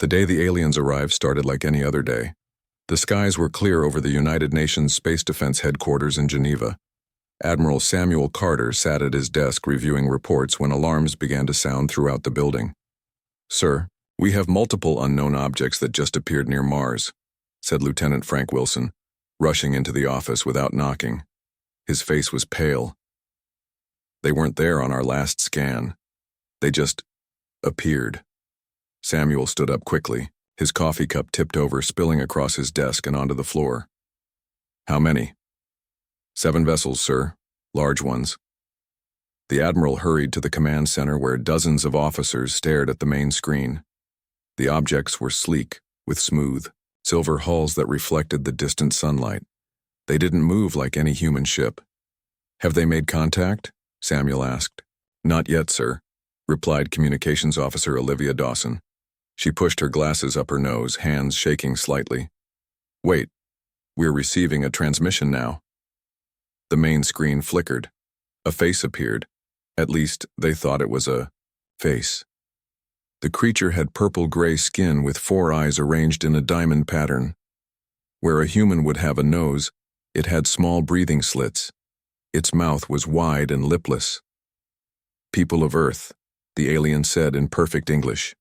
The day the aliens arrived started like any other day. The skies were clear over the United Nations Space Defense Headquarters in Geneva. Admiral Samuel Carter sat at his desk reviewing reports when alarms began to sound throughout the building. "Sir, we have multiple unknown objects that just appeared near Mars," said Lieutenant Frank Wilson, rushing into the office without knocking. His face was pale. "They weren't there on our last scan. They just appeared." Samuel stood up quickly, his coffee cup tipped over, spilling across his desk and onto the floor. "How many?" "7 vessels, sir. Large ones." The Admiral hurried to the command center where dozens of officers stared at the main screen. The objects were sleek, with smooth, silver hulls that reflected the distant sunlight. They didn't move like any human ship. "Have they made contact?" Samuel asked. "Not yet, sir," replied Communications Officer Olivia Dawson. She pushed her glasses up her nose, hands shaking slightly. "Wait, we're receiving a transmission now." The main screen flickered. A face appeared. At least, they thought it was a face. The creature had purple-gray skin with 4 eyes arranged in a diamond pattern. Where a human would have a nose, it had small breathing slits. Its mouth was wide and lipless. "People of Earth," the alien said in perfect English.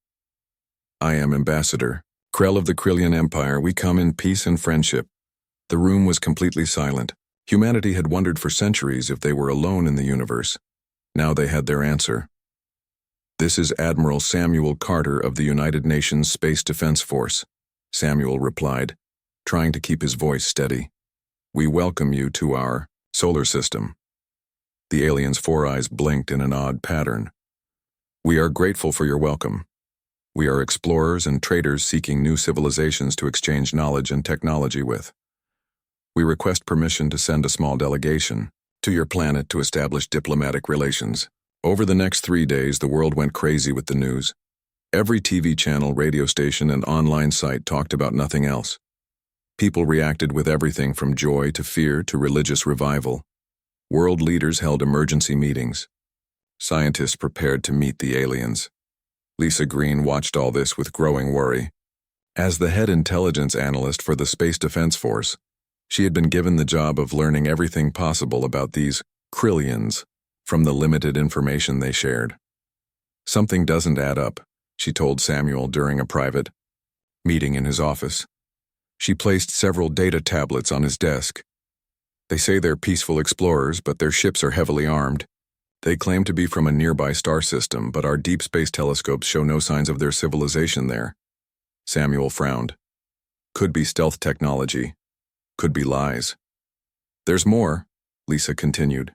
"I am Ambassador Krell of the Krillian Empire. We come in peace and friendship." The room was completely silent. Humanity had wondered for centuries if they were alone in the universe. Now they had their answer. "This is Admiral Samuel Carter of the United Nations Space Defense Force," Samuel replied, trying to keep his voice steady. "We welcome you to our solar system." The alien's 4 eyes blinked in an odd pattern. "We are grateful for your welcome. We are explorers and traders seeking new civilizations to exchange knowledge and technology with. We request permission to send a small delegation to your planet to establish diplomatic relations." Over the next 3 days, the world went crazy with the news. Every TV channel, radio station, and online site talked about nothing else. People reacted with everything from joy to fear to religious revival. World leaders held emergency meetings. Scientists prepared to meet the aliens. Lisa Green watched all this with growing worry. As the head intelligence analyst for the Space Defense Force, she had been given the job of learning everything possible about these Krillians from the limited information they shared. "Something doesn't add up," she told Samuel during a private meeting in his office. She placed several data tablets on his desk. "They say they're peaceful explorers, but their ships are heavily armed. They claim to be from a nearby star system, but our deep space telescopes show no signs of their civilization there." Samuel frowned. "Could be stealth technology. Could be lies." "There's more," Lisa continued.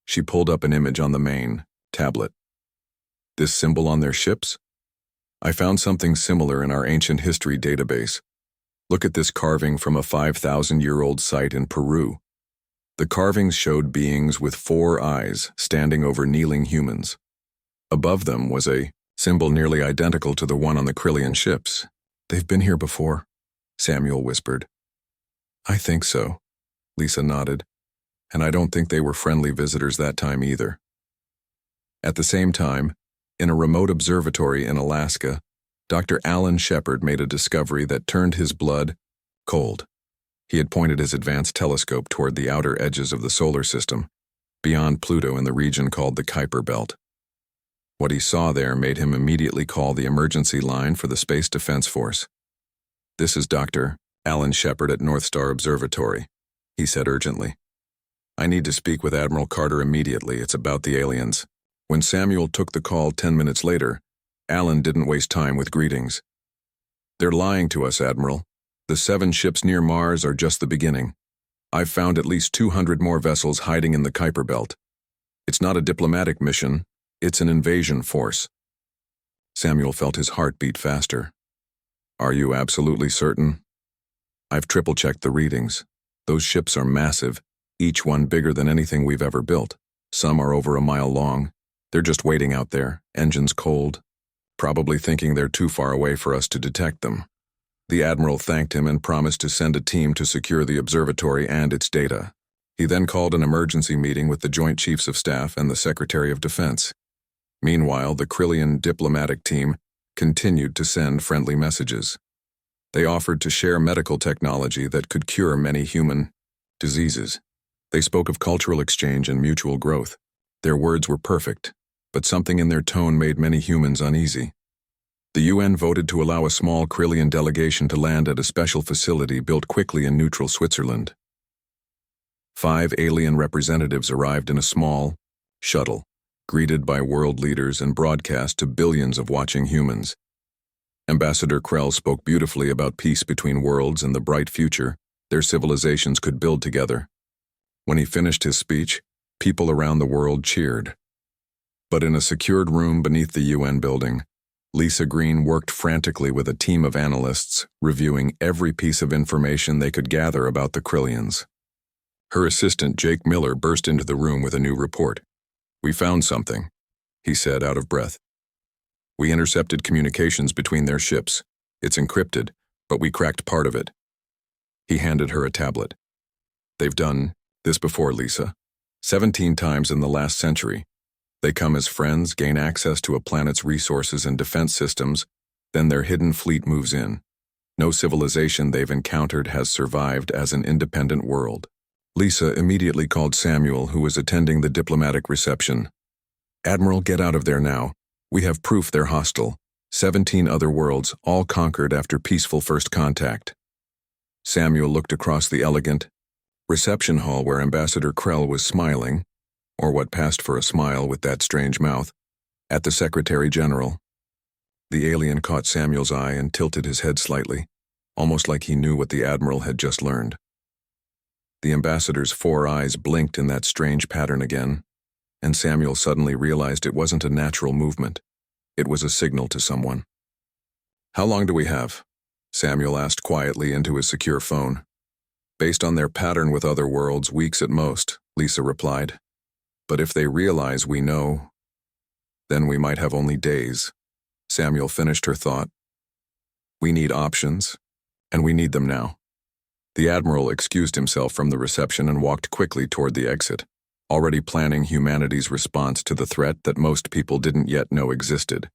She pulled up an image on the main tablet. "This symbol on their ships? I found something similar in our ancient history database. Look at this carving from a 5,000-year-old site in Peru. The carvings showed beings with 4 eyes standing over kneeling humans. Above them was a symbol nearly identical to the one on the Krillian ships." "They've been here before," Samuel whispered. "I think so," Lisa nodded. "And I don't think they were friendly visitors that time either." At the same time, in a remote observatory in Alaska, Dr. Alan Shepard made a discovery that turned his blood cold. He had pointed his advanced telescope toward the outer edges of the solar system, beyond Pluto in the region called the Kuiper Belt. What he saw there made him immediately call the emergency line for the Space Defense Force. "This is Dr. Alan Shepard at North Star Observatory," he said urgently. "I need to speak with Admiral Carter immediately. It's about the aliens." When Samuel took the call 10 minutes later, Alan didn't waste time with greetings. "They're lying to us, Admiral. The 7 ships near Mars are just the beginning. I've found at least 200 more vessels hiding in the Kuiper Belt. It's not a diplomatic mission, it's an invasion force." Samuel felt his heart beat faster. "Are you absolutely certain?" "I've triple-checked the readings. Those ships are massive, each one bigger than anything we've ever built. Some are over a mile long. They're just waiting out there, engines cold, probably thinking they're too far away for us to detect them." The Admiral thanked him and promised to send a team to secure the observatory and its data. He then called an emergency meeting with the Joint Chiefs of Staff and the Secretary of Defense. Meanwhile, the Krillian diplomatic team continued to send friendly messages. They offered to share medical technology that could cure many human diseases. They spoke of cultural exchange and mutual growth. Their words were perfect, but something in their tone made many humans uneasy. The UN voted to allow a small Krillian delegation to land at a special facility built quickly in neutral Switzerland. 5 alien representatives arrived in a small shuttle, greeted by world leaders and broadcast to billions of watching humans. Ambassador Krell spoke beautifully about peace between worlds and the bright future their civilizations could build together. When he finished his speech, people around the world cheered. But in a secured room beneath the UN building, Lisa Green worked frantically with a team of analysts, reviewing every piece of information they could gather about the Krillians. Her assistant, Jake Miller, burst into the room with a new report. "We found something," he said, out of breath. "We intercepted communications between their ships. It's encrypted, but we cracked part of it." He handed her a tablet. "They've done this before, Lisa. 17 times in the last century. They come as friends, gain access to a planet's resources and defense systems, then their hidden fleet moves in. No civilization they've encountered has survived as an independent world." Lisa immediately called Samuel, who was attending the diplomatic reception. "Admiral, get out of there now. We have proof they're hostile. 17 other worlds, all conquered after peaceful first contact." Samuel looked across the elegant reception hall where Ambassador Krell was smiling, or what passed for a smile with that strange mouth, at the Secretary General. The alien caught Samuel's eye and tilted his head slightly, almost like he knew what the Admiral had just learned. The ambassador's 4 eyes blinked in that strange pattern again, and Samuel suddenly realized it wasn't a natural movement. It was a signal to someone. "How long do we have?" Samuel asked quietly into his secure phone. "Based on their pattern with other worlds, weeks at most," Lisa replied. "But if they realize we know, then we might have only days." Samuel finished her thought. "We need options, and we need them now." The Admiral excused himself from the reception and walked quickly toward the exit, already planning humanity's response to the threat that most people didn't yet know existed.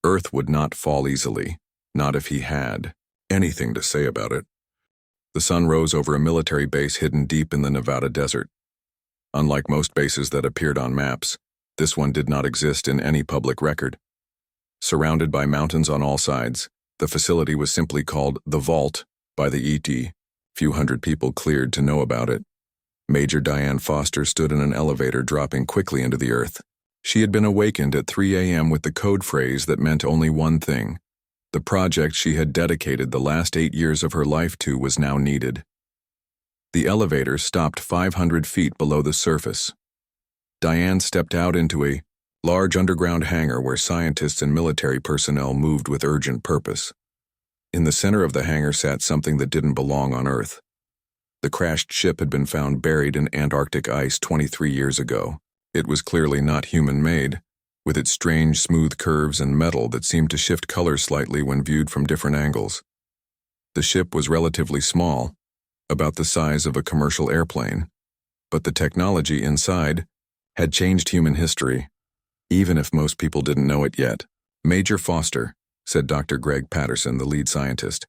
Earth would not fall easily, not if he had anything to say about it. The sun rose over a military base hidden deep in the Nevada desert. Unlike most bases that appeared on maps, this one did not exist in any public record. Surrounded by mountains on all sides, the facility was simply called the Vault by the ET. Few hundred people cleared to know about it. Major Diane Foster stood in an elevator dropping quickly into the earth. She had been awakened at 3 a.m. with the code phrase that meant only one thing. The project she had dedicated the last 8 years of her life to was now needed. The elevator stopped 500 feet below the surface. Diane stepped out into a large underground hangar where scientists and military personnel moved with urgent purpose. In the center of the hangar sat something that didn't belong on Earth. The crashed ship had been found buried in Antarctic ice 23 years ago. It was clearly not human-made, with its strange smooth curves and metal that seemed to shift color slightly when viewed from different angles. The ship was relatively small, about the size of a commercial airplane, but the technology inside had changed human history, even if most people didn't know it yet. "Major Foster," said Dr. Greg Patterson, the lead scientist.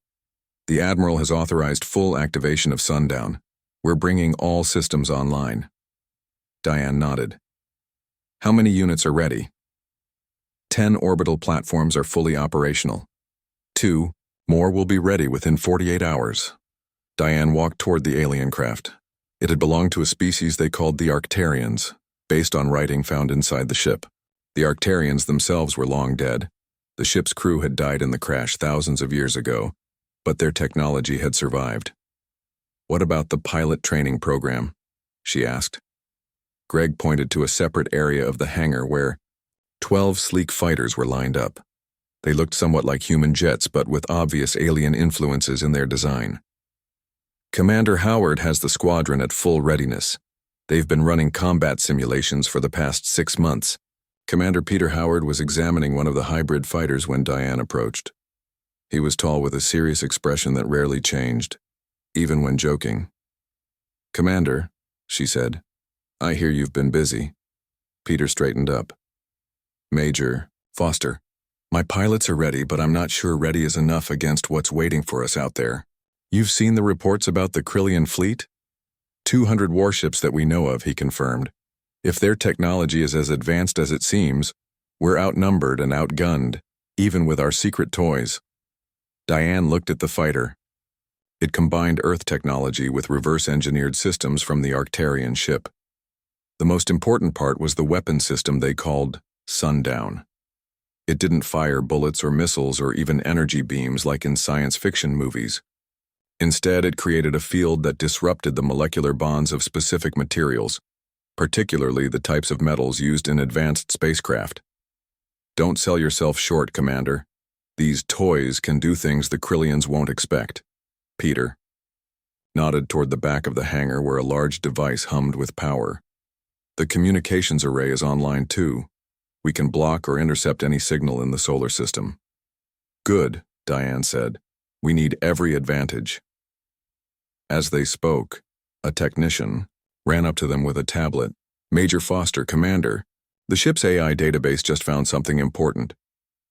"The Admiral has authorized full activation of Sundown. We're bringing all systems online." Diane nodded. "How many units are ready?" 10 orbital platforms are fully operational. 2 more will be ready within 48 hours. Diane walked toward the alien craft. It had belonged to a species they called the Arctarians, based on writing found inside the ship. The Arctarians themselves were long dead. The ship's crew had died in the crash thousands of years ago, but their technology had survived. "What about the pilot training program?" she asked. Greg pointed to a separate area of the hangar where 12 sleek fighters were lined up. They looked somewhat like human jets, but with obvious alien influences in their design. "Commander Howard has the squadron at full readiness. They've been running combat simulations for the past 6 months. Commander Peter Howard was examining one of the hybrid fighters when Diane approached. He was tall with a serious expression that rarely changed, even when joking. "Commander," she said, "I hear you've been busy." Peter straightened up. "Major Foster, My pilots are ready, but I'm not sure ready is enough against what's waiting for us out there. You've seen the reports about the Krillian fleet? 200 warships that we know of, he confirmed. If their technology is as advanced as it seems, we're outnumbered and outgunned, even with our secret toys. Diane looked at the fighter. It combined Earth technology with reverse-engineered systems from the Arcturian ship. The most important part was the weapon system they called Sundown. It didn't fire bullets or missiles or even energy beams like in science fiction movies. Instead, it created a field that disrupted the molecular bonds of specific materials, particularly the types of metals used in advanced spacecraft. Don't sell yourself short, Commander. These toys can do things the Krillians won't expect. Peter nodded toward the back of the hangar where a large device hummed with power. The communications array is online too. We can block or intercept any signal in the solar system. Good, Diane said. We need every advantage. As they spoke, a technician ran up to them with a tablet. Major Foster, Commander, the ship's AI database just found something important.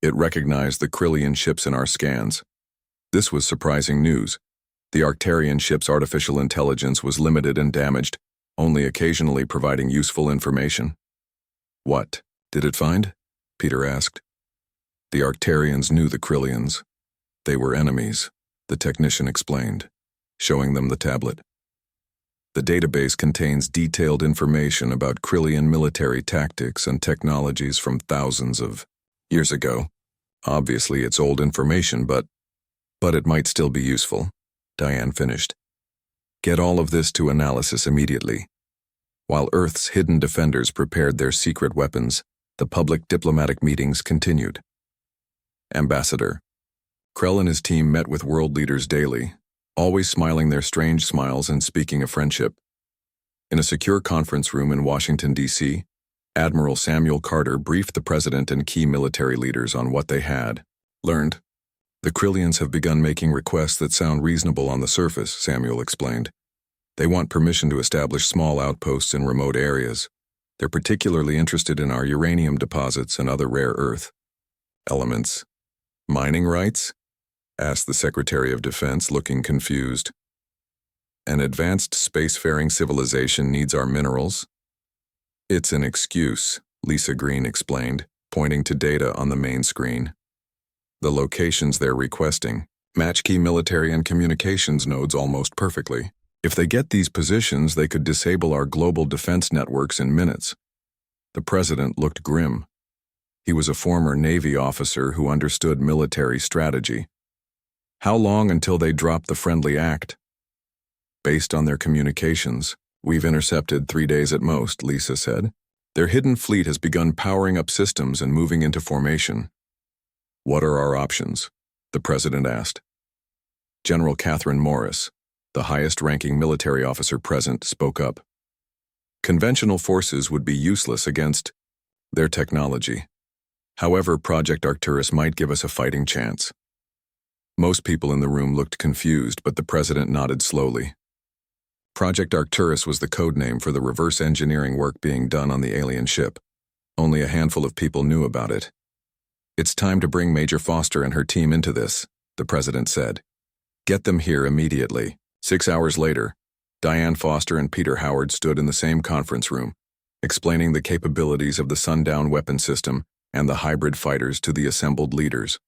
It recognized the Krillian ships in our scans. This was surprising news. The Arcturian ship's artificial intelligence was limited and damaged, only occasionally providing useful information. What did it find? Peter asked. The Arcturians knew the Krillians. They were enemies, the technician explained, showing them the tablet. The database contains detailed information about Krillian military tactics and technologies from thousands of years ago. Obviously, it's old information, but it might still be useful, Diane finished. Get all of this to analysis immediately. While Earth's hidden defenders prepared their secret weapons, the public diplomatic meetings continued. Ambassador. Krell and his team met with world leaders daily, always smiling their strange smiles and speaking of friendship. In a secure conference room in Washington, D.C., Admiral Samuel Carter briefed the president and key military leaders on what they had learned. The Krillians have begun making requests that sound reasonable on the surface, Samuel explained. They want permission to establish small outposts in remote areas. They're particularly interested in our uranium deposits and other rare earth elements. Mining rights? Asked the Secretary of Defense, looking confused. An advanced spacefaring civilization needs our minerals? It's an excuse, Lisa Green explained, pointing to data on the main screen. The locations they're requesting match key military and communications nodes almost perfectly. If they get these positions, they could disable our global defense networks in minutes. The president looked grim. He was a former Navy officer who understood military strategy. How long until they drop the friendly act? Based on their communications, we've intercepted 3 days at most, Lisa said. Their hidden fleet has begun powering up systems and moving into formation. What are our options? The president asked. General Catherine Morris, the highest-ranking military officer present, spoke up. Conventional forces would be useless against their technology. However, Project Arcturus might give us a fighting chance. Most people in the room looked confused, but the president nodded slowly. Project Arcturus was the code name for the reverse engineering work being done on the alien ship. Only a handful of people knew about it. It's time to bring Major Foster and her team into this, the president said. Get them here immediately. 6 hours later, Diane Foster and Peter Howard stood in the same conference room, explaining the capabilities of the Sundown weapon system and the hybrid fighters to the assembled leaders.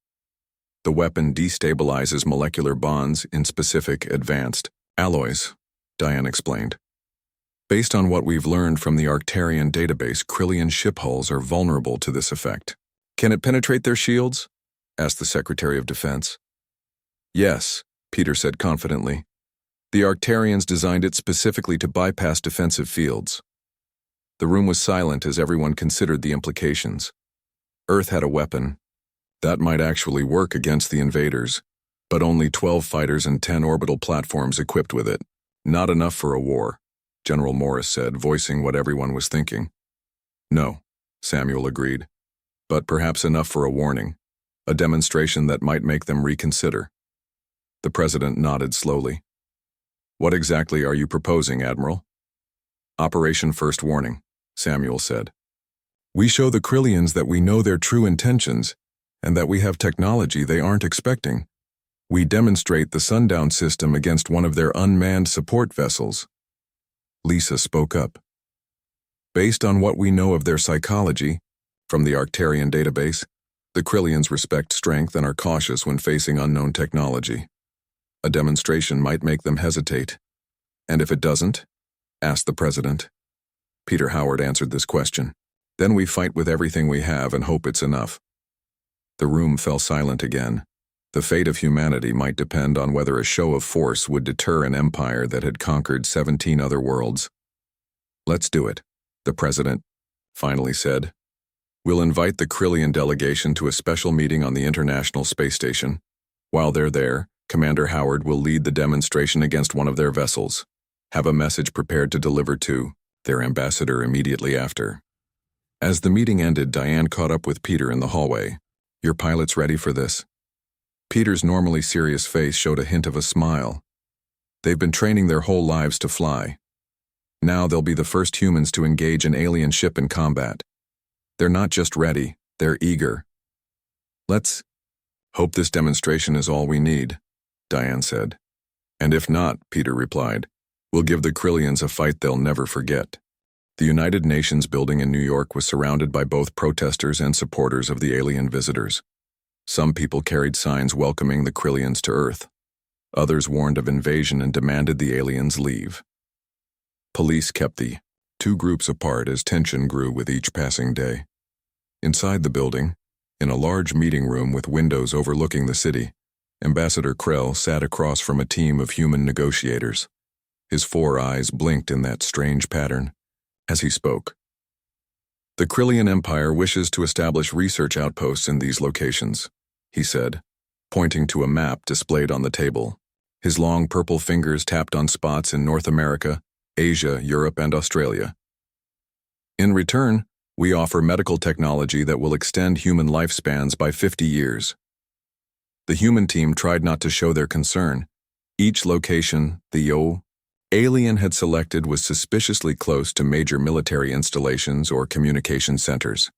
The weapon destabilizes molecular bonds in specific advanced alloys, Diane explained. Based on what we've learned from the Arcturian database, Krillian ship hulls are vulnerable to this effect. Can it penetrate their shields? Asked the Secretary of Defense. Yes, Peter said confidently. The Arcturians designed it specifically to bypass defensive fields. The room was silent as everyone considered the implications. Earth had a weapon. That might actually work against the invaders, but only 12 fighters and 10 orbital platforms equipped with it. Not enough for a war, General Morris said, voicing what everyone was thinking. No, Samuel agreed, but perhaps enough for a warning, a demonstration that might make them reconsider. The president nodded slowly. What exactly are you proposing, Admiral? Operation First Warning, Samuel said. We show the Krillians that we know their true intentions, and that we have technology they aren't expecting. We demonstrate the sundown system against one of their unmanned support vessels. Lisa spoke up. Based on what we know of their psychology, from the Arcturian database, the Krillians respect strength and are cautious when facing unknown technology. A demonstration might make them hesitate. And if it doesn't? Asked the president. Peter Howard answered this question. Then we fight with everything we have and hope it's enough. The room fell silent again. The fate of humanity might depend on whether a show of force would deter an empire that had conquered 17 other worlds. Let's do it, the president finally said. We'll invite the Krillian delegation to a special meeting on the International Space Station. While they're there, Commander Howard will lead the demonstration against one of their vessels. Have a message prepared to deliver to their ambassador immediately after. As the meeting ended, Diane caught up with Peter in the hallway. Your pilot's ready for this? Peter's normally serious face showed a hint of a smile. They've been training their whole lives to fly. Now they'll be the first humans to engage an alien ship in combat. They're not just ready, they're eager. Let's hope this demonstration is all we need, Diane said. And if not, Peter replied, we'll give the Krillians a fight they'll never forget. The United Nations building in New York was surrounded by both protesters and supporters of the alien visitors. Some people carried signs welcoming the Krillians to Earth. Others warned of invasion and demanded the aliens leave. Police kept the two groups apart as tension grew with each passing day. Inside the building, in a large meeting room with windows overlooking the city, Ambassador Krell sat across from a team of human negotiators. His 4 eyes blinked in that strange pattern as he spoke. The Krillian Empire wishes to establish research outposts in these locations, he said, pointing to a map displayed on the table. His long purple fingers tapped on spots in North America, Asia, Europe, and Australia. In return, we offer medical technology that will extend human lifespans by 50 years. The human team tried not to show their concern. Each location the alien had selected was suspiciously close to major military installations or communication centers.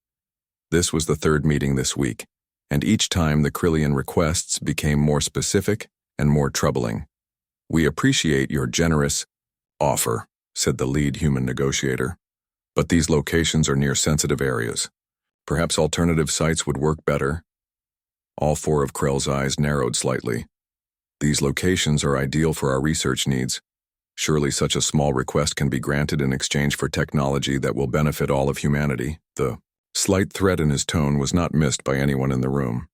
This was the 3rd meeting this week, and each time the Krillian requests became more specific and more troubling. We appreciate your generous offer, said the lead human negotiator. But these locations are near sensitive areas. Perhaps alternative sites would work better. All 4 of Krell's eyes narrowed slightly. These locations are ideal for our research needs. Surely such a small request can be granted in exchange for technology that will benefit all of humanity. The slight threat in his tone was not missed by anyone in the room.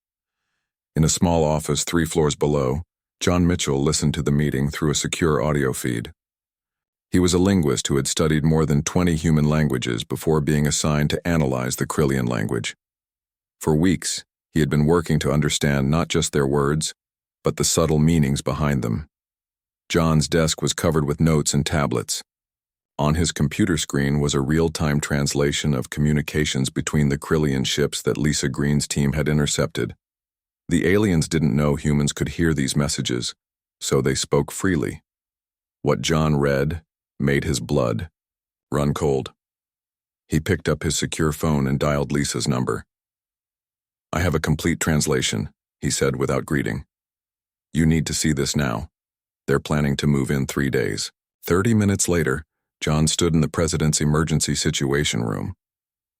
In a small office 3 floors below, John Mitchell listened to the meeting through a secure audio feed. He was a linguist who had studied more than 20 human languages before being assigned to analyze the Krillian language. For weeks, he had been working to understand not just their words, but the subtle meanings behind them. John's desk was covered with notes and tablets. On his computer screen was a real-time translation of communications between the Krillian ships that Lisa Green's team had intercepted. The aliens didn't know humans could hear these messages, so they spoke freely. What John read made his blood run cold. He picked up his secure phone and dialed Lisa's number. I have a complete translation, he said without greeting. You need to see this now. They're planning to move in 3 days. 30 minutes later, John stood in the president's emergency situation room.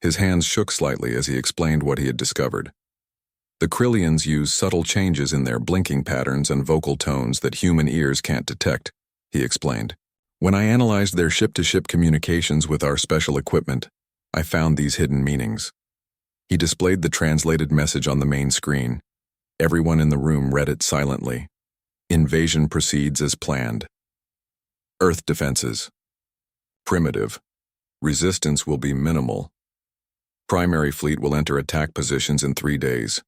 His hands shook slightly as he explained what he had discovered. The Krillians use subtle changes in their blinking patterns and vocal tones that human ears can't detect, he explained. When I analyzed their ship-to-ship communications with our special equipment, I found these hidden meanings. He displayed the translated message on the main screen. Everyone in the room read it silently. Invasion proceeds as planned. Earth defenses. Primitive. Resistance will be minimal. Primary fleet will enter attack positions in 3 days.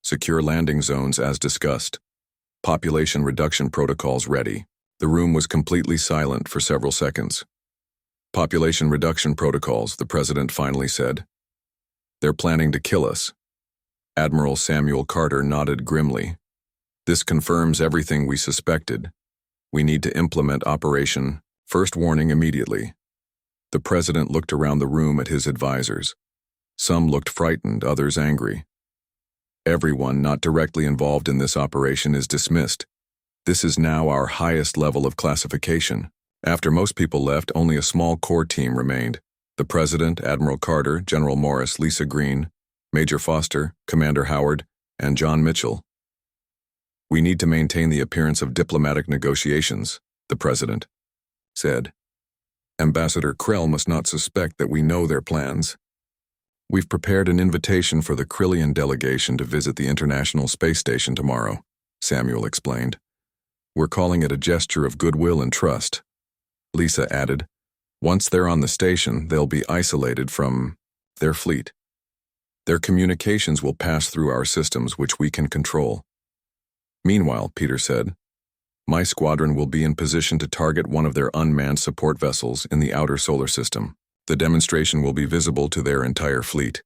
Secure landing zones as discussed. Population reduction protocols ready. The room was completely silent for several seconds. Population reduction protocols, the president finally said. They're planning to kill us. Admiral Samuel Carter nodded grimly. This confirms everything we suspected. We need to implement Operation First Warning immediately. The president looked around the room at his advisors. Some looked frightened, others angry. Everyone not directly involved in this operation is dismissed. This is now our highest level of classification. After most people left, only a small core team remained. The President, Admiral Carter, General Morris, Lisa Green, Major Foster, Commander Howard, and John Mitchell. "We need to maintain the appearance of diplomatic negotiations," the President said. "Ambassador Krell must not suspect that we know their plans. We've prepared an invitation for the Krillian delegation to visit the International Space Station tomorrow," Samuel explained. "We're calling it a gesture of goodwill and trust." Lisa added, "Once they're on the station, they'll be isolated from their fleet. Their communications will pass through our systems, which we can control." "Meanwhile," Peter said, "my squadron will be in position to target one of their unmanned support vessels in the outer solar system. The demonstration will be visible to their entire fleet."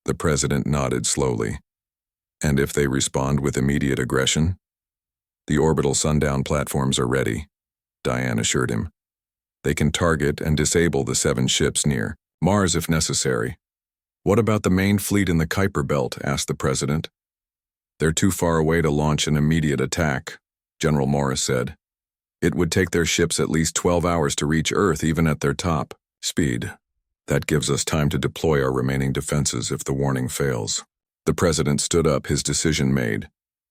The President nodded slowly. "And if they respond with immediate aggression?" "The orbital sundown platforms are ready," Diane assured him. "They can target and disable the 7 ships near Mars if necessary." "What about the main fleet in the Kuiper Belt?" asked the President. "They're too far away to launch an immediate attack," General Morris said. "It would take their ships at least 12 hours to reach Earth even at their top speed. That gives us time to deploy our remaining defenses if the warning fails." The President stood up, his decision made.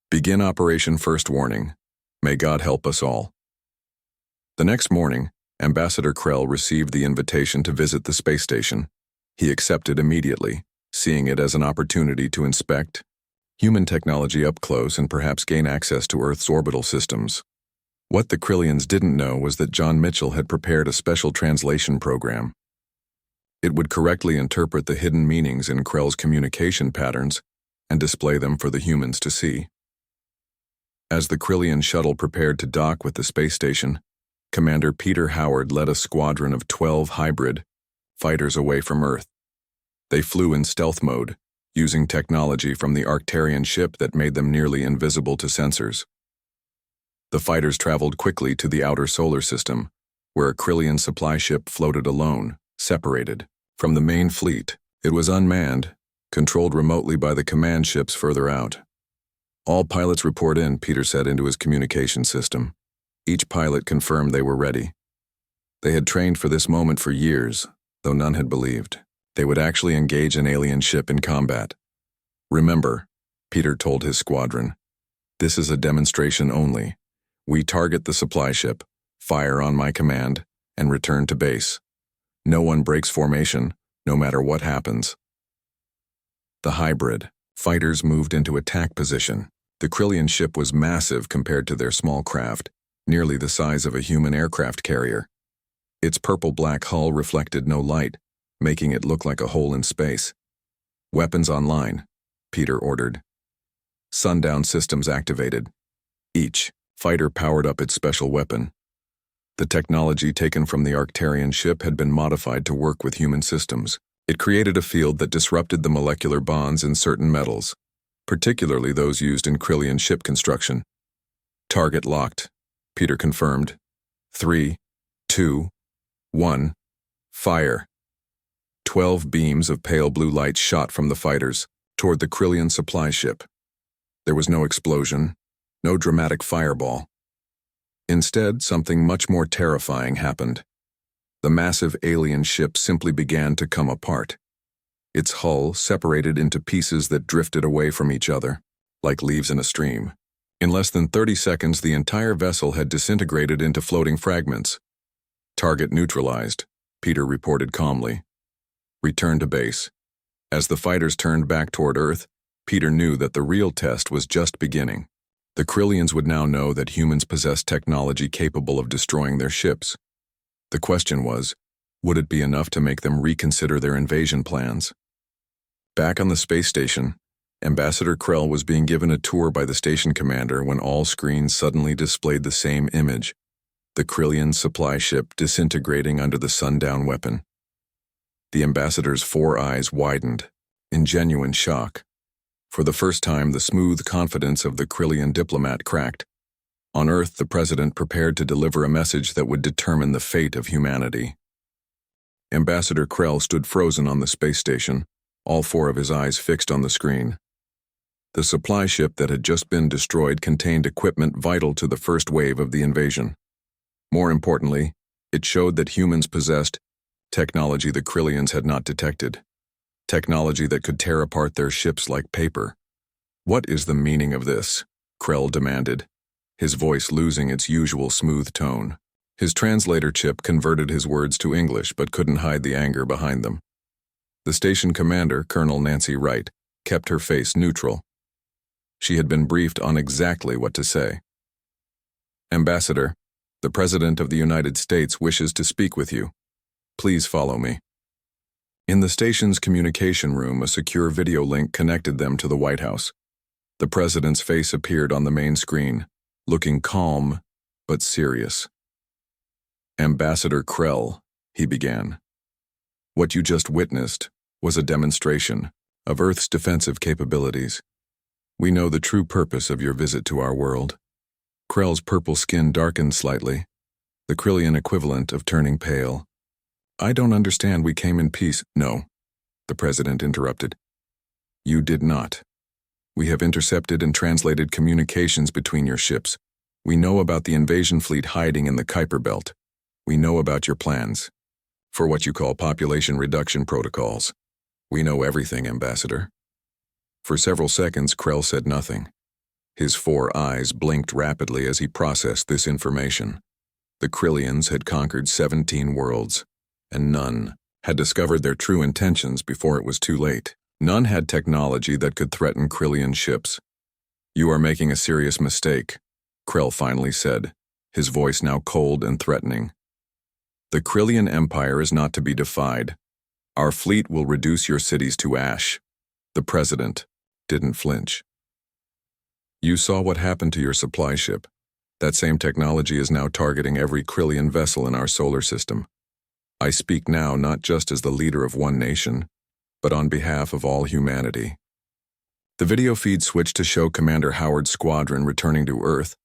"Begin Operation First Warning. May God help us all." The next morning, Ambassador Krell received the invitation to visit the space station. He accepted immediately, seeing it as an opportunity to inspect human technology up close and perhaps gain access to Earth's orbital systems. What the Krillians didn't know was that John Mitchell had prepared a special translation program. It would correctly interpret the hidden meanings in Krell's communication patterns and display them for the humans to see. As the Krillian shuttle prepared to dock with the space station, Commander Peter Howard led a squadron of 12 hybrid fighters away from Earth. They flew in stealth mode, using technology from the Arcturian ship that made them nearly invisible to sensors. The fighters traveled quickly to the outer solar system, where a Krillian supply ship floated alone, separated from the main fleet. It was unmanned, controlled remotely by the command ships further out. "All pilots report in," Peter said into his communication system. Each pilot confirmed they were ready. They had trained for this moment for years, though none had believed they would actually engage an alien ship in combat. "Remember," Peter told his squadron, "this is a demonstration only. We target the supply ship, fire on my command, and return to base. No one breaks formation, no matter what happens." The hybrid fighters moved into attack position. The Krillian ship was massive compared to their small craft, nearly the size of a human aircraft carrier. Its purple-black hull reflected no light, making it look like a hole in space. "Weapons online," Peter ordered. Sundown systems activated. Each fighter powered up its special weapon. The technology taken from the Arcturian ship had been modified to work with human systems. It created a field that disrupted the molecular bonds in certain metals, particularly those used in Krillian ship construction. "Target locked," Peter confirmed. 3, 2, 1, fire. 12 beams of pale blue light shot from the fighters toward the Krillian supply ship. There was no explosion, no dramatic fireball. Instead, something much more terrifying happened. The massive alien ship simply began to come apart. Its hull separated into pieces that drifted away from each other, like leaves in a stream. In less than 30 seconds, the entire vessel had disintegrated into floating fragments. "Target neutralized," Peter reported calmly. "Return to base." As the fighters turned back toward Earth, Peter knew that the real test was just beginning. The Krillians would now know that humans possessed technology capable of destroying their ships. The question was, would it be enough to make them reconsider their invasion plans? Back on the space station, Ambassador Krell was being given a tour by the station commander when all screens suddenly displayed the same image: the Krillian supply ship disintegrating under the sundown weapon. The ambassador's 4 eyes widened, in genuine shock. For the first time, the smooth confidence of the Krillian diplomat cracked. On Earth, the president prepared to deliver a message that would determine the fate of humanity. Ambassador Krell stood frozen on the space station, all 4 of his eyes fixed on the screen. The supply ship that had just been destroyed contained equipment vital to the first wave of the invasion. More importantly, it showed that humans possessed technology the Krillians had not detected. Technology that could tear apart their ships like paper. "What is the meaning of this?" Krell demanded, his voice losing its usual smooth tone. His translator chip converted his words to English but couldn't hide the anger behind them. The station commander, Colonel Nancy Wright, kept her face neutral. She had been briefed on exactly what to say. "Ambassador, the President of the United States wishes to speak with you. Please follow me." In the station's communication room, a secure video link connected them to the White House. The President's face appeared on the main screen, looking calm but serious. "Ambassador Krell," he began. "What you just witnessed was a demonstration of Earth's defensive capabilities. We know the true purpose of your visit to our world." Krell's purple skin darkened slightly, the Krillian equivalent of turning pale. "I don't understand. We came in peace." "No," the President interrupted. "You did not. We have intercepted and translated communications between your ships. We know about the invasion fleet hiding in the Kuiper Belt. We know about your plans for what you call population reduction protocols. We know everything, Ambassador." For several seconds, Krell said nothing. His 4 eyes blinked rapidly as he processed this information. The Krillians had conquered 17 worlds, and none had discovered their true intentions before it was too late. None had technology that could threaten Krillian ships. "You are making a serious mistake," Krell finally said, his voice now cold and threatening. "The Krillian Empire is not to be defied. Our fleet will reduce your cities to ash." The President didn't flinch. "You saw what happened to your supply ship. That same technology is now targeting every Krillian vessel in our solar system. I speak now not just as the leader of one nation, but on behalf of all humanity." The video feed switched to show Commander Howard's squadron returning to Earth,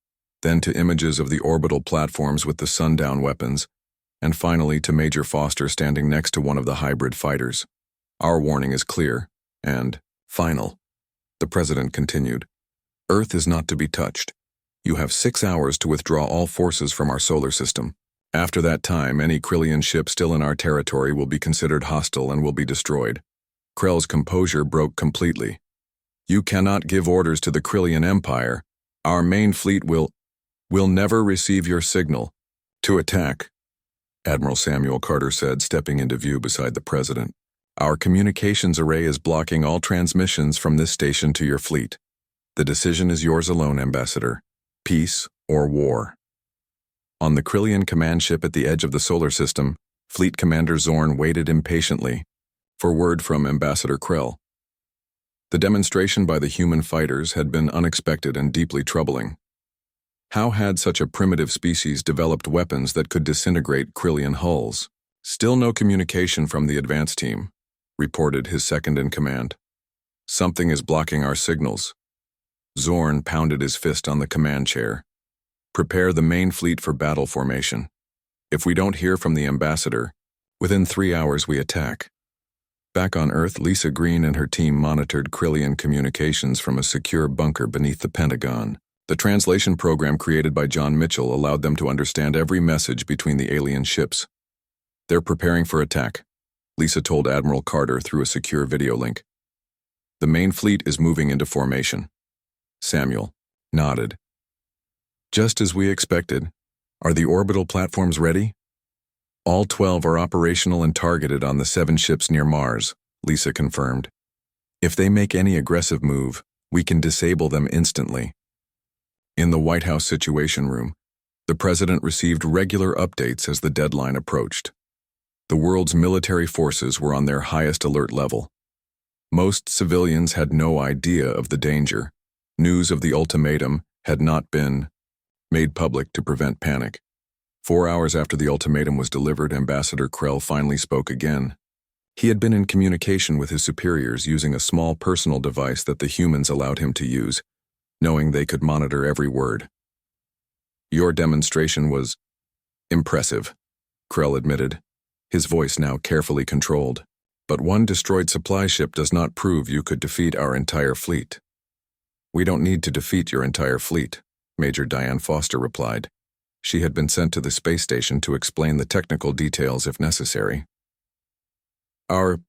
then to images of the orbital platforms with the sundown weapons, and finally to Major Foster standing next to one of the hybrid fighters. "Our warning is clear and final," the President continued. "Earth is not to be touched. You have 6 hours to withdraw all forces from our solar system. After that time, any Krillian ship still in our territory will be considered hostile and will be destroyed." Krell's composure broke completely. "You cannot give orders to the Krillian Empire. Our main fleet will never receive your signal to attack," Admiral Samuel Carter said, stepping into view beside the President. "Our communications array is blocking all transmissions from this station to your fleet. The decision is yours alone, Ambassador. Peace or war." On the Krillian command ship at the edge of the solar system, Fleet Commander Zorn waited impatiently for word from Ambassador Krell. The demonstration by the human fighters had been unexpected and deeply troubling. How had such a primitive species developed weapons that could disintegrate Krillian hulls? "Still no communication from the advance team," reported his second-in-command. "Something is blocking our signals." Zorn pounded his fist on the command chair. "Prepare the main fleet for battle formation. If we don't hear from the Ambassador, within 3 hours we attack." Back on Earth, Lisa Green and her team monitored Krillian communications from a secure bunker beneath the Pentagon. The translation program created by John Mitchell allowed them to understand every message between the alien ships. "They're preparing for attack," Lisa told Admiral Carter through a secure video link. "The main fleet is moving into formation." Samuel nodded. "Just as we expected. Are the orbital platforms ready?" "All 12 are operational and targeted on the 7 ships near Mars," Lisa confirmed. "If they make any aggressive move, we can disable them instantly." In the White House Situation Room, the President received regular updates as the deadline approached. The world's military forces were on their highest alert level. Most civilians had no idea of the danger. News of the ultimatum had not been made public to prevent panic. 4 hours after the ultimatum was delivered, Ambassador Krell finally spoke again. He had been in communication with his superiors using a small personal device that the humans allowed him to use, knowing they could monitor every word. "Your demonstration was impressive," Krell admitted, his voice now carefully controlled. "But one destroyed supply ship does not prove you could defeat our entire fleet." We don't need to defeat your entire fleet, Major Diane Foster replied. She had been sent to the space station to explain the technical details if necessary. Our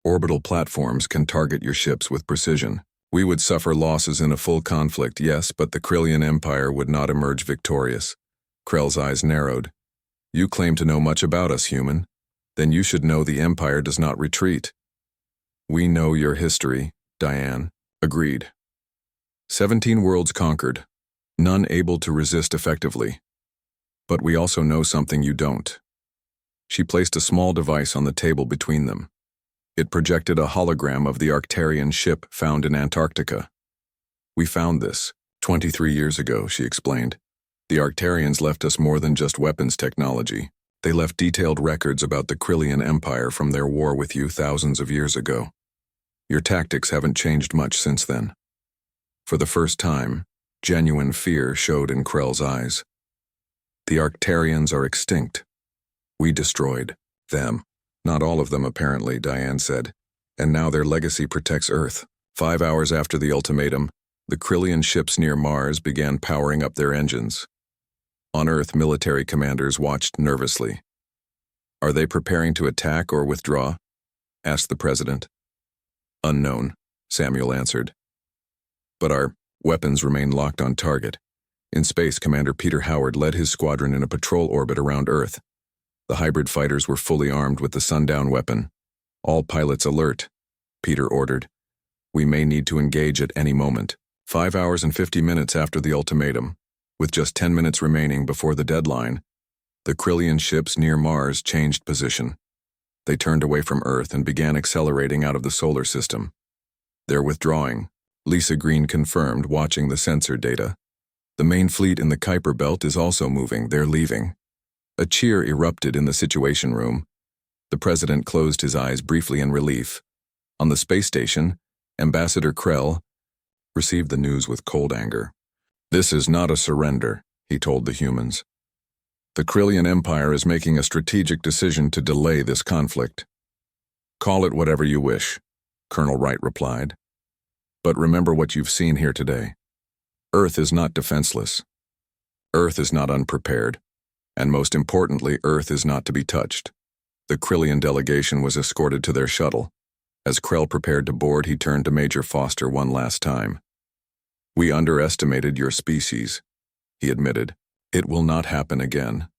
orbital platforms can target your ships with precision. We would suffer losses in a full conflict, yes, but the Krillian Empire would not emerge victorious. Krell's eyes narrowed. You claim to know much about us, human. Then you should know the Empire does not retreat. We know your history, Diane agreed. 17 worlds conquered, none able to resist effectively. But we also know something you don't. She placed a small device on the table between them. It projected a hologram of the Arcturian ship found in Antarctica. We found this 23 years ago, she explained. The Arcturians left us more than just weapons technology. They left detailed records about the Krillian Empire from their war with you thousands of years ago. Your tactics haven't changed much since then. For the first time, genuine fear showed in Krell's eyes. The Arcturians are extinct. We destroyed them. Not all of them, apparently, Diane said. And now their legacy protects Earth. 5 hours after the ultimatum, the Krillian ships near Mars began powering up their engines. On Earth, military commanders watched nervously. Are they preparing to attack or withdraw? Asked the president. Unknown, Samuel answered. But our weapons remain locked on target. In space, Commander Peter Howard led his squadron in a patrol orbit around Earth. The hybrid fighters were fully armed with the sundown weapon. All pilots alert, Peter ordered. We may need to engage at any moment. 5 hours and 50 minutes after the ultimatum, with just 10 minutes remaining before the deadline, the Krillian ships near Mars changed position. They turned away from Earth and began accelerating out of the solar system. They're withdrawing, Lisa Green confirmed, watching the sensor data. The main fleet in the Kuiper Belt is also moving. They're leaving. A cheer erupted in the Situation Room. The president closed his eyes briefly in relief. On the space station, Ambassador Krell received the news with cold anger. This is not a surrender, he told the humans. The Krillian Empire is making a strategic decision to delay this conflict. Call it whatever you wish, Colonel Wright replied. But remember what you've seen here today. Earth is not defenseless. Earth is not unprepared. And most importantly, Earth is not to be touched. The Krillian delegation was escorted to their shuttle. As Krell prepared to board, he turned to Major Foster one last time. We underestimated your species, he admitted. It will not happen again.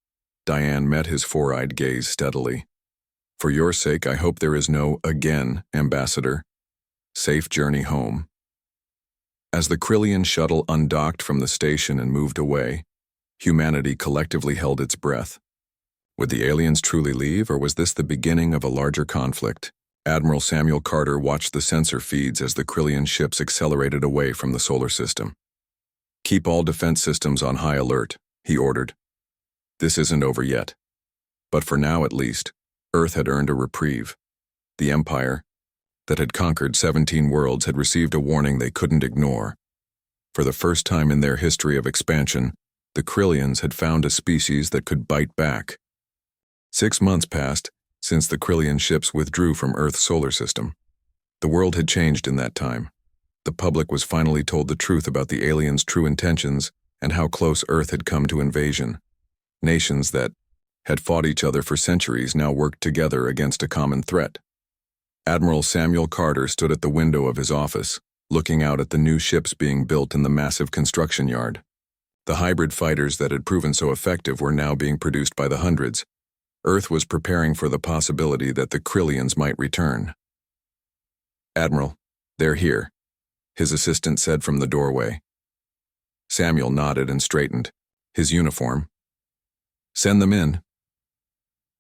Diane met his four-eyed gaze steadily. For your sake, I hope there is no again, Ambassador. Safe journey home. As the Krillian shuttle undocked from the station and moved away, humanity collectively held its breath. Would the aliens truly leave, or was this the beginning of a larger conflict? Admiral Samuel Carter watched the sensor feeds as the Krillian ships accelerated away from the solar system. Keep all defense systems on high alert, he ordered. This isn't over yet. But for now at least, Earth had earned a reprieve. The Empire, that had conquered 17 worlds, had received a warning they couldn't ignore. For the first time in their history of expansion, the Krillians had found a species that could bite back. 6 months passed since the Krillian ships withdrew from Earth's solar system. The world had changed in that time. The public was finally told the truth about the aliens' true intentions and how close Earth had come to invasion. Nations that had fought each other for centuries now worked together against a common threat. Admiral Samuel Carter stood at the window of his office, looking out at the new ships being built in the massive construction yard. The hybrid fighters that had proven so effective were now being produced by the hundreds. Earth was preparing for the possibility that the Krillians might return. Admiral, they're here, his assistant said from the doorway. Samuel nodded and straightened, his uniform. Send them in.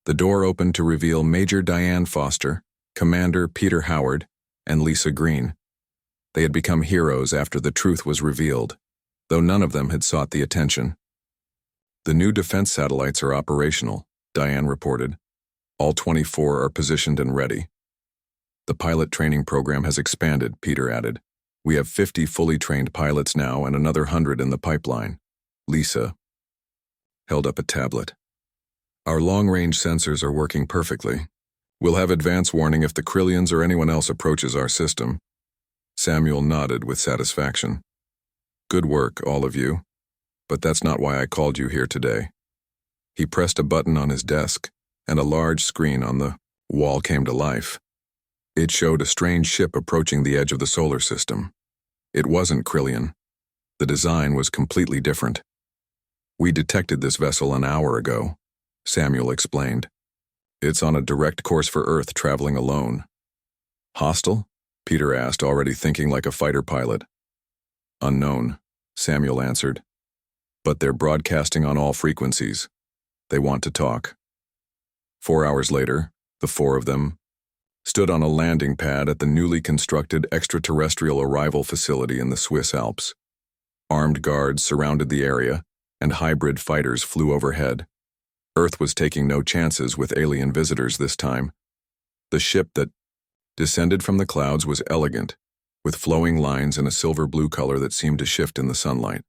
The door opened to reveal Major Diane Foster, Commander Peter Howard, and Lisa Green. They had become heroes after the truth was revealed, though none of them had sought the attention. The new defense satellites are operational, Diane reported. All 24 are positioned and ready. The pilot training program has expanded, Peter added. We have 50 fully trained pilots now and another 100 in the pipeline. Lisa held up a tablet. Our long-range sensors are working perfectly. We'll have advance warning if the Krillians or anyone else approaches our system. Samuel nodded with satisfaction. Good work, all of you. But that's not why I called you here today. He pressed a button on his desk, and a large screen on the wall came to life. It showed a strange ship approaching the edge of the solar system. It wasn't Krillian. The design was completely different. We detected this vessel an hour ago, Samuel explained. It's on a direct course for Earth, traveling alone. Hostile? Peter asked, already thinking like a fighter pilot. Unknown, Samuel answered. But they're broadcasting on all frequencies. They want to talk. 4 hours later, the four of them stood on a landing pad at the newly constructed extraterrestrial arrival facility in the Swiss Alps. Armed guards surrounded the area, and hybrid fighters flew overhead. Earth was taking no chances with alien visitors this time. The ship that descended from the clouds was elegant, with flowing lines and a silver-blue color that seemed to shift in the sunlight.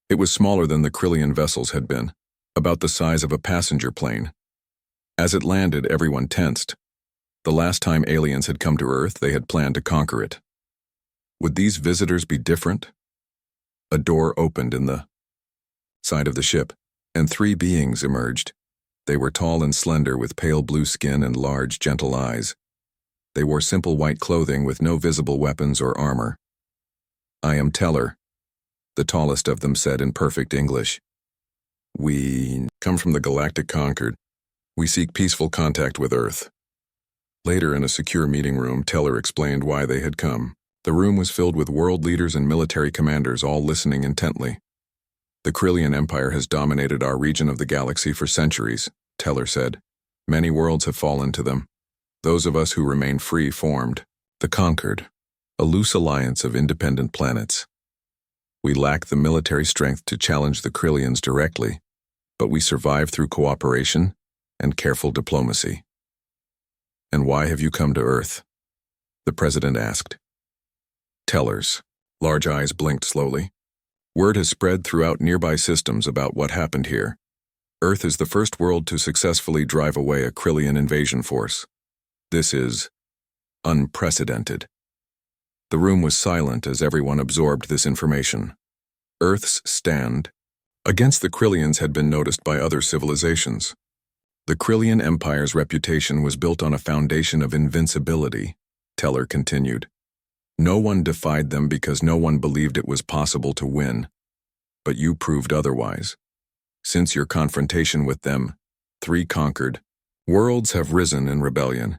It was smaller than the Krillian vessels had been, about the size of a passenger plane. As it landed, everyone tensed. The last time aliens had come to Earth, they had planned to conquer it. Would these visitors be different? A door opened in the side of the ship, and 3 beings emerged. They were tall and slender with pale blue skin and large, gentle eyes. They wore simple white clothing with no visible weapons or armor. I am Teller, the tallest of them said in perfect English. We come from the Galactic Concord. We seek peaceful contact with Earth. Later, in a secure meeting room, Teller explained why they had come. The room was filled with world leaders and military commanders, all listening intently. The Krillian Empire has dominated our region of the galaxy for centuries, Teller said. Many worlds have fallen to them. Those of us who remain free formed the Concord, a loose alliance of independent planets. We lack the military strength to challenge the Krillians directly, but we survive through cooperation and careful diplomacy. And why have you come to Earth? The president asked. Teller's large eyes blinked slowly. Word has spread throughout nearby systems about what happened here. Earth is the first world to successfully drive away a Krillian invasion force. This is unprecedented. The room was silent as everyone absorbed this information. Earth's stand against the Krillians had been noticed by other civilizations. The Krillian Empire's reputation was built on a foundation of invincibility, Teller continued. No one defied them because no one believed it was possible to win. But you proved otherwise. Since your confrontation with them, 3 conquered worlds have risen in rebellion.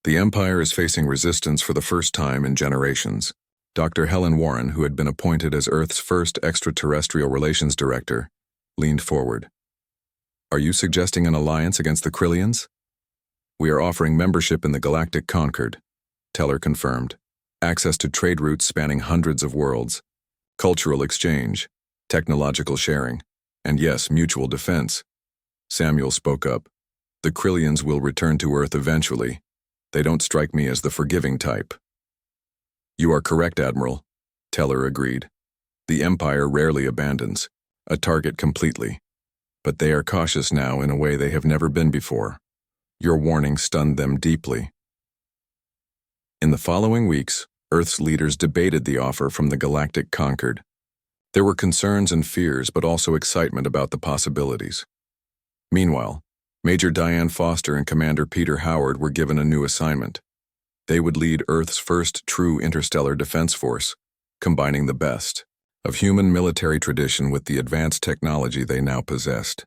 The Empire is facing resistance for the first time in generations. Dr. Helen Warren, who had been appointed as Earth's first extraterrestrial relations director, leaned forward. Are you suggesting an alliance against the Krillians? We are offering membership in the Galactic Concord, Teller confirmed. Access to trade routes spanning hundreds of worlds, cultural exchange, technological sharing, and yes, mutual defense. Samuel spoke up. The Krillians will return to Earth eventually. They don't strike me as the forgiving type. You are correct, Admiral, Teller agreed. The Empire rarely abandons a target completely, but they are cautious now in a way they have never been before. Your warning stunned them deeply. In the following weeks, Earth's leaders debated the offer from the Galactic Concord. There were concerns and fears, but also excitement about the possibilities. Meanwhile, Major Diane Foster and Commander Peter Howard were given a new assignment. They would lead Earth's first true interstellar defense force, combining the best of human military tradition with the advanced technology they now possessed.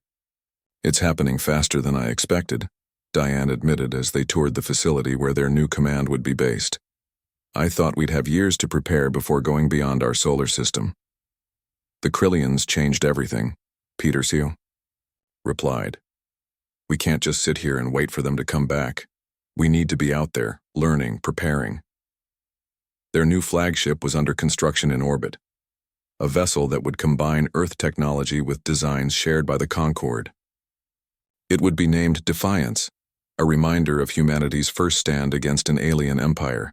It's happening faster than I expected, Diane admitted as they toured the facility where their new command would be based. I thought we'd have years to prepare before going beyond our solar system. The Krillians changed everything, Peter Seal replied. We can't just sit here and wait for them to come back. We need to be out there, learning, preparing. Their new flagship was under construction in orbit, a vessel that would combine Earth technology with designs shared by the Concorde. It would be named Defiance, a reminder of humanity's first stand against an alien empire.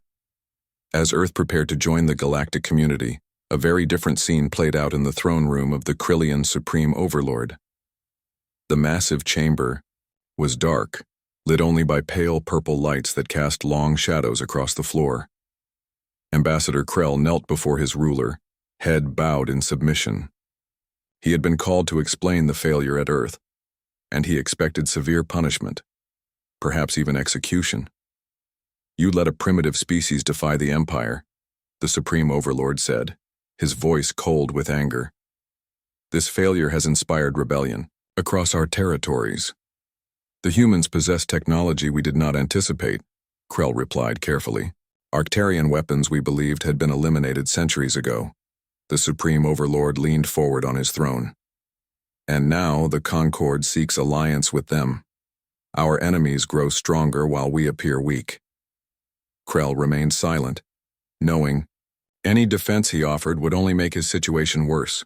As Earth prepared to join the galactic community, a very different scene played out in the throne room of the Krillian Supreme Overlord. The massive chamber was dark, lit only by pale purple lights that cast long shadows across the floor. Ambassador Krell knelt before his ruler, head bowed in submission. He had been called to explain the failure at Earth, and he expected severe punishment, perhaps even execution. "You let a primitive species defy the Empire," the Supreme Overlord said, his voice cold with anger. "This failure has inspired rebellion across our territories." "The humans possess technology we did not anticipate," Krell replied carefully. "Arctarian weapons we believed had been eliminated centuries ago." The Supreme Overlord leaned forward on his throne. "And now the Concord seeks alliance with them. Our enemies grow stronger while we appear weak." Krell remained silent, knowing any defense he offered would only make his situation worse.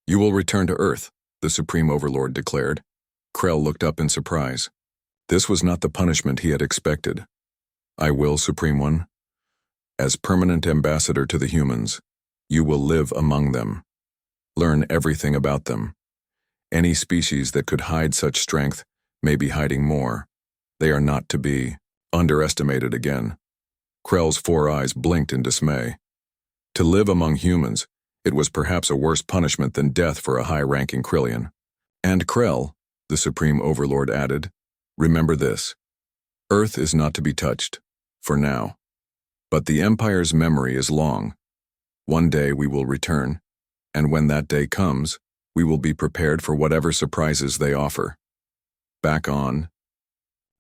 "You will return to Earth," the Supreme Overlord declared. Krell looked up in surprise. This was not the punishment he had expected. "I will, Supreme One. As permanent ambassador to the humans, you will live among them. Learn everything about them. Any species that could hide such strength may be hiding more. They are not to be underestimated again." Krell's 4 eyes blinked in dismay. To live among humans, it was perhaps a worse punishment than death for a high-ranking Krillian. "And Krell," the Supreme Overlord added, "remember this. Earth is not to be touched, for now. But the Empire's memory is long. One day we will return, and when that day comes, we will be prepared for whatever surprises they offer." Back on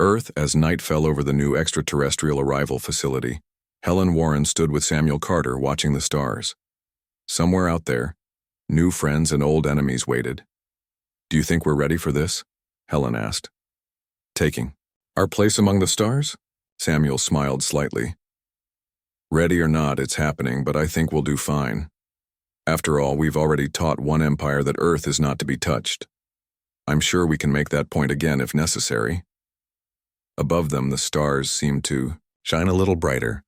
Earth, as night fell over the new extraterrestrial arrival facility, Helen Warren stood with Samuel Carter watching the stars. Somewhere out there, new friends and old enemies waited. "Do you think we're ready for this?" Helen asked. "Taking our place among the stars?" Samuel smiled slightly. "Ready or not, it's happening, but I think we'll do fine. After all, we've already taught one empire that Earth is not to be touched. I'm sure we can make that point again if necessary." Above them, the stars seemed to shine a little brighter,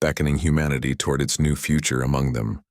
beckoning humanity toward its new future among them.